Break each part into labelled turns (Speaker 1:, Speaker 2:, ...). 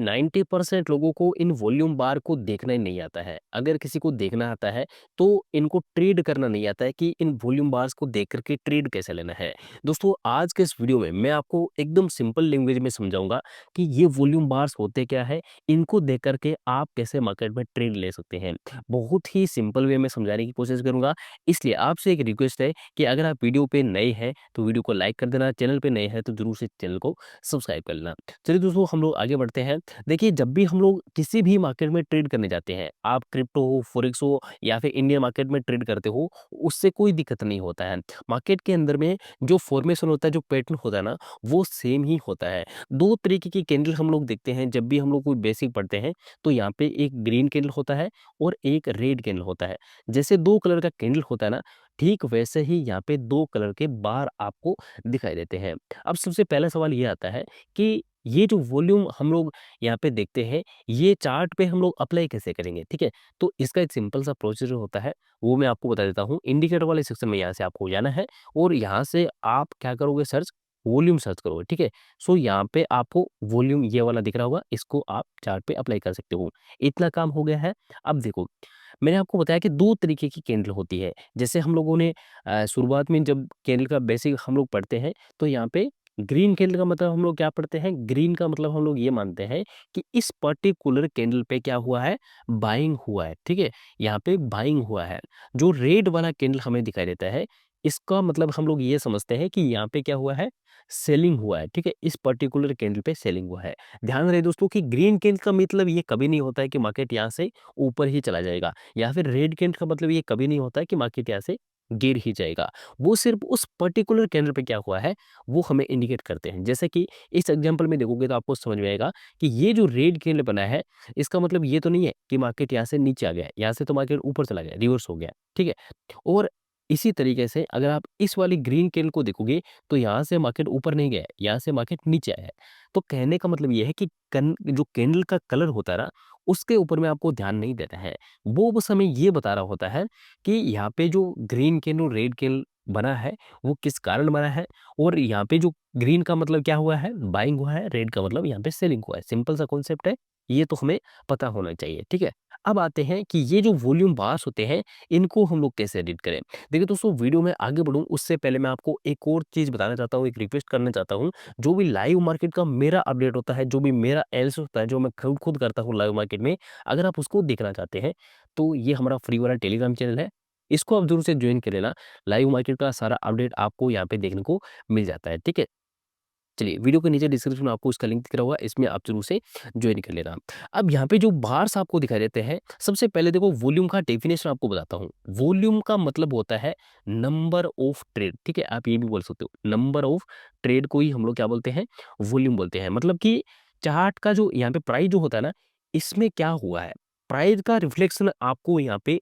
Speaker 1: 90% लोगों को in volume बार को देखना ही नहीं आता है। अगर किसी को देखना आता है, तो इनको ट्रेड करना नहीं आता है कि इन वॉल्यूम बार्स को देख कर के ट्रेड कैसे लेना है। दोस्तों, आज के इस वीडियो में मैं आपको एकदम सिंपल लैंग्वेज में समझाऊँगा कि ये वॉल्यूम बार्स होते क्या है, इनको देख कर के आप कैसे मार्केट में ट्रेड ले सकते हैं। बहुत ही सिंपल वे में समझाने की कोशिश करूँगा, इसलिए आपसे एक रिक्वेस्ट है कि अगर आप वीडियो पे नए हैं, तो वीडियो को लाइक कर देना, चैनल पे नए हैं, तो ज़रूर से चैनल को सब्सक्राइब कर लेना। चलिए दोस्तों, हम लोग आगे बढ़ते हैं। देखिए, जब भी हम लोग किसी भी मार्केट में ट्रेड करने जाते हैं, आप क्रिप्टो हो, फॉरेक्स हो या फिर इंडियन मार्केट में ट्रेड करते हो, उससे कोई दिक्कत नहीं होता है। मार्केट के अंदर में जो फॉर्मेशन होता है, जो पैटर्न होता है ना, वो सेम ही होता है। 2 तरीके की कैंडल हम लोग देखते हैं जब भी हम लोग कोई बेसिक पढ़ते हैं, तो यहाँ पे एक ग्रीन कैंडल होता है और एक रेड कैंडल होता है। जैसे 2 कलर का कैंडल होता है ना, ठीक वैसे ही यहाँ पे 2 कलर के बार आपको दिखाई देते हैं। अब सबसे पहला सवाल ये आता है कि ये जो वॉल्यूम हम लोग यहाँ पे देखते हैं, ये चार्ट पे हम लोग अप्लाई कैसे करेंगे, ठीक है? तो इसका एक सिंपल सा प्रोसीजर होता है, वो मैं आपको बता देता हूँ। इंडिकेटर वाले सेक्शन में यहाँ से आपको जाना है और यहाँ से आप क्या करोगे, सर्च वॉल्यूम सर्च करोगे, ठीक है? सो यहाँ पे आपको वॉल्यूम ये वाला दिख रहा होगा, इसको आप चार्ट पे अप्लाई कर सकते हो। इतना काम हो गया है। अब देखो, मैंने आपको बताया कि 2 तरीके की कैंडल होती है। जैसे हम लोगों ने शुरुआत में जब कैंडल का बेसिक हम लोग पढ़ते हैं, तो यहाँ पे ग्रीन कैंडल का मतलब हम लोग क्या पढ़ते हैं? ग्रीन का मतलब हम लोग ये मानते हैं कि इस पर्टिकुलर कैंडल पे क्या हुआ है? बाइंग हुआ है, ठीक है? यहाँ पे बाइंग हुआ है। जो रेड वाला कैंडल हमें दिखाई देता है, इसका मतलब हम लोग ये समझते हैं कि यहाँ पे क्या हुआ है? सेलिंग हुआ है, ठीक है? इस पर्टिकुलर कैंडल पे सेलिंग हुआ है। ध्यान रहे दोस्तों कि ग्रीन कैंडल का मतलब ये कभी नहीं होता है कि मार्केट यहाँ से ऊपर ही चला जाएगा, या फिर रेड कैंडल का मतलब ये कभी नहीं होता है कि मार्केट यहाँ से गिर ही जाएगा। वो सिर्फ उस पर्टिकुलर कैंडल पे क्या हुआ है, वो हमें इंडिकेट करते हैं। जैसे कि इस एग्जांपल में देखोगे तो आपको समझ में आएगा कि ये जो रेड कैंडल बना है, इसका मतलब ये तो नहीं है कि मार्केट यहाँ से नीचे आ गया है, यहाँ से तो मार्केट ऊपर चला गया, रिवर्स हो गया, ठीक है? और इसी तरीके से अगर आप इस वाली ग्रीन कैंडल को देखोगे, तो यहाँ से मार्केट ऊपर नहीं गया है, यहाँ से मार्केट नीचे आया है। तो कहने का मतलब ये है कि जो कैंडल का कलर होता है ना, उसके ऊपर में आपको ध्यान नहीं देता है। वो बस हमें ये बता रहा होता है कि यहाँ पे जो ग्रीन कैंडल, रेड कैंडल बना है, वो किस कारण बना है, और यहाँ पे जो ग्रीन का मतलब क्या हुआ है? बाइंग हुआ है, रेड का मतलब यहाँ पे सेलिंग हुआ है। सिंपल सा कॉन्सेप्ट है, ये तो हमें पता होना चाहिए, ठीक है? अब आते हैं कि ये जो वॉल्यूम बार्स होते हैं, इनको हम लोग कैसे एडिट करें? देखिए दोस्तों, वीडियो में आगे बढ़ूँ उससे पहले मैं आपको एक और चीज़ बताना चाहता हूँ, एक रिक्वेस्ट करना चाहता हूँ। जो भी लाइव मार्केट का मेरा अपडेट होता है, जो भी मेरा एनालिसिस होता है, जो मैं खुद खुद करता हूँ लाइव मार्केट में, अगर आप उसको देखना चाहते हैं, तो ये हमारा फ्री वाला टेलीग्राम चैनल है। इसको आप ज़रूर से जॉइन कर लेना। लाइव मार्केट का सारा अपडेट आपको यहाँ पे देखने को मिल जाता है, ठीक है? चलिए, वीडियो के नीचे डिस्क्रिप्शन में आपको इसका लिंक दिख रहा होगा, इसमें आप ज़रूर से जॉइन कर लेना। अब यहाँ पे जो बार्स आपको दिखाई देते हैं, सबसे पहले देखो वॉल्यूम का डेफिनेशन आपको बताता हूँ। वॉल्यूम का मतलब होता है नंबर ऑफ ट्रेड, ठीक है? आप ये भी बोल सकते हो, नंबर ऑफ ट्रेड को ही हम लोग क्या बोलते हैं? वॉल्यूम बोलते हैं। मतलब कि चार्ट का जो यहाँ पे प्राइस जो होता है ना, इसमें क्या हुआ है? प्राइस का रिफ्लेक्शन आपको यहाँ पे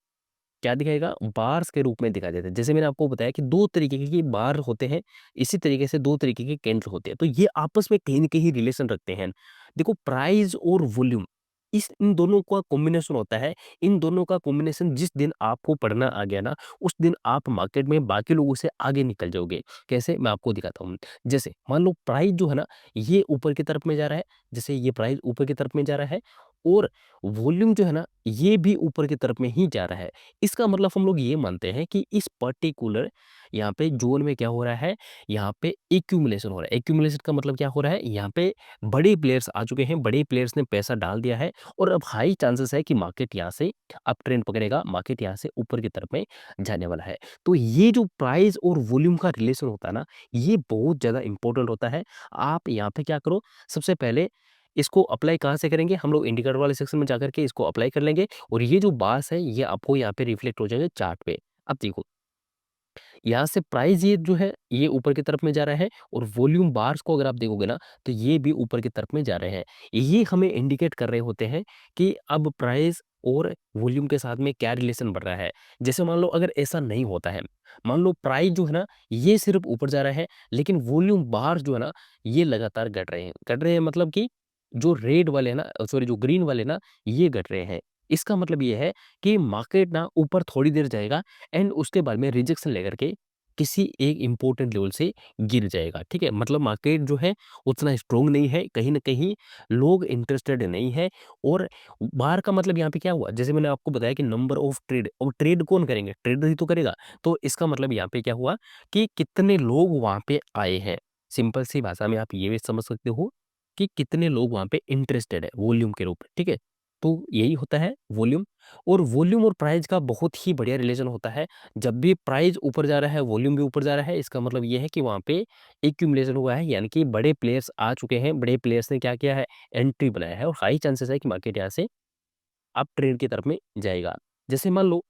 Speaker 1: क्या दिखाएगा? बार्स के रूप में दिखाई देता है। जैसे मैंने आपको बताया कि 2 तरीके के बार होते हैं, इसी तरीके से 2 तरीके के कैंडल होते हैं। तो ये आपस में कहीं न कहीं रिलेशन रखते हैं। देखो, प्राइस और वॉल्यूम, इन दोनों का कॉम्बिनेशन होता है। इन दोनों का कॉम्बिनेशन जिस दिन आपको पढ़ना आ गया ना, उस दिन आप मार्केट में बाकी लोगों से आगे निकल जाओगे। कैसे? मैं आपको दिखाता हूँ। जैसे मान लो प्राइस जो है ना, ये ऊपर की तरफ में जा रहा है, जैसे ये प्राइस ऊपर की तरफ में जा रहा है, और वॉल्यूम जो है ना, ये भी ऊपर की तरफ में ही जा रहा है। इसका मतलब हम लोग ये मानते हैं कि इस पर्टिकुलर यहाँ पे ज़ोन में क्या हो रहा है, यहाँ पे एक्यूमुलेशन हो रहा है। एक्यूमुलेशन का मतलब क्या हो रहा है? यहाँ पे बड़े प्लेयर्स आ चुके हैं, बड़े प्लेयर्स ने पैसा डाल दिया है, और अब हाई चांसेस है कि मार्केट यहाँ से अप ट्रेंड पकड़ेगा, मार्केट यहाँ से ऊपर की तरफ में जाने वाला है। तो ये जो प्राइस और वॉल्यूम का रिलेशन होता है ना, ये बहुत ज़्यादा इंपॉर्टेंट होता है। आप यहाँ पे क्या करो, सबसे पहले इसको अप्लाई कहाँ से करेंगे? हम लोग इंडिकेटर वाले सेक्शन में जाकर के इसको अप्लाई कर लेंगे, और ये जो बार्स है, ये आपको यहाँ पे रिफ्लेक्ट हो जाएंगे चार्ट पे। अब देखो, यहाँ से प्राइस ये जो है, ये ऊपर की तरफ में जा रहा है, और वॉल्यूम बार्स को अगर आप देखोगे ना, तो ये भी ऊपर की तरफ में जा रहे हैं। ये हमें इंडिकेट कर रहे होते हैं कि अब प्राइस और वॉल्यूम के साथ में क्या रिलेशन बढ़ रहा है। जैसे मान लो अगर ऐसा नहीं होता है, मान लो प्राइस जो है ना, ये सिर्फ ऊपर जा रहा है, लेकिन वॉल्यूम बार्स जो है ना, ये लगातार घट रहे हैं। घट रहे हैं मतलब कि जो रेड वाले हैं ना, सॉरी जो ग्रीन वाले ना, ये घट रहे हैं। इसका मतलब ये है कि मार्केट ना ऊपर थोड़ी देर जाएगा, एंड उसके बाद में रिजेक्शन लेकर के किसी एक इम्पोर्टेंट लेवल से गिर जाएगा, ठीक है? मतलब मार्केट जो है उतना स्ट्रॉन्ग नहीं है, कहीं न कहीं लोग इंटरेस्टेड नहीं है और बाहर का मतलब यहाँ पे क्या हुआ? जैसे मैंने आपको बताया कि नंबर ऑफ ट्रेड, और ट्रेड कौन करेंगे? ट्रेडर ही तो करेगा। तो इसका मतलब यहाँ पे क्या हुआ कि कितने लोग वहाँ पे आए हैं। सिंपल सी भाषा में आप ये भी समझ सकते हो कि कितने लोग वहाँ पे इंटरेस्टेड है वॉल्यूम के रूप में, ठीक है? तो यही होता है वॉल्यूम। और वॉल्यूम और प्राइस का बहुत ही बढ़िया रिलेशन होता है। जब भी प्राइस ऊपर जा रहा है, वॉल्यूम भी ऊपर जा रहा है, इसका मतलब ये है कि वहाँ पे एक्यूमुलेशन हुआ है, यानी कि बड़े प्लेयर्स आ चुके हैं, बड़े प्लेयर्स ने क्या किया है, एंट्री बनाया है और हाई चांसेस है कि मार्केट यहाँ से अप ट्रेंड की तरफ में जाएगा। जैसे मान लो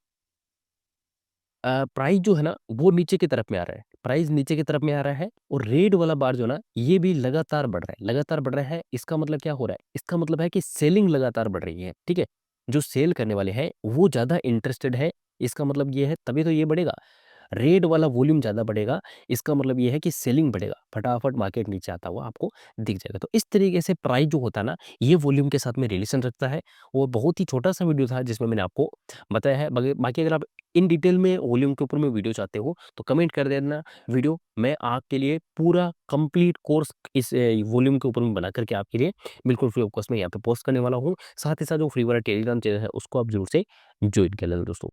Speaker 1: प्राइस जो है ना वो नीचे की तरफ में आ रहा है, प्राइस नीचे की तरफ में आ रहा है और रेड वाला बार जो ना ये भी लगातार बढ़ रहा है, लगातार बढ़ रहा है। इसका मतलब क्या हो रहा है? इसका मतलब है कि सेलिंग लगातार बढ़ रही है, ठीक है? जो सेल करने वाले हैं वो ज़्यादा इंटरेस्टेड है, इसका मतलब ये है तभी तो ये बढ़ेगा। रेड वाला वॉल्यूम ज़्यादा बढ़ेगा, इसका मतलब ये है कि सेलिंग बढ़ेगा, फटाफट मार्केट नीचे आता हुआ आपको दिख जाएगा। तो इस तरीके से प्राइस जो होता है ना, ये वॉल्यूम के साथ में रिलेशन रखता है। और बहुत ही छोटा-सा वीडियो था जिसमें मैंने आपको बताया है। बगे बाकी अगर आप इन डिटेल में वॉल्यूम के ऊपर में वीडियो चाहते हो, तो कमेंट कर देना वीडियो। मैं आपके लिए पूरा कंप्लीट कोर्स इस वॉल्यूम के ऊपर में बना कर के आपके लिए बिल्कुल फ्री ऑफ कॉस्ट में यहाँ पे पोस्ट करने वाला हूँ। साथ ही साथ जो फ्री वाला टेलीग्राम चैनल है, उसको आप ज़रूर से जॉइन कर लेना दोस्तों।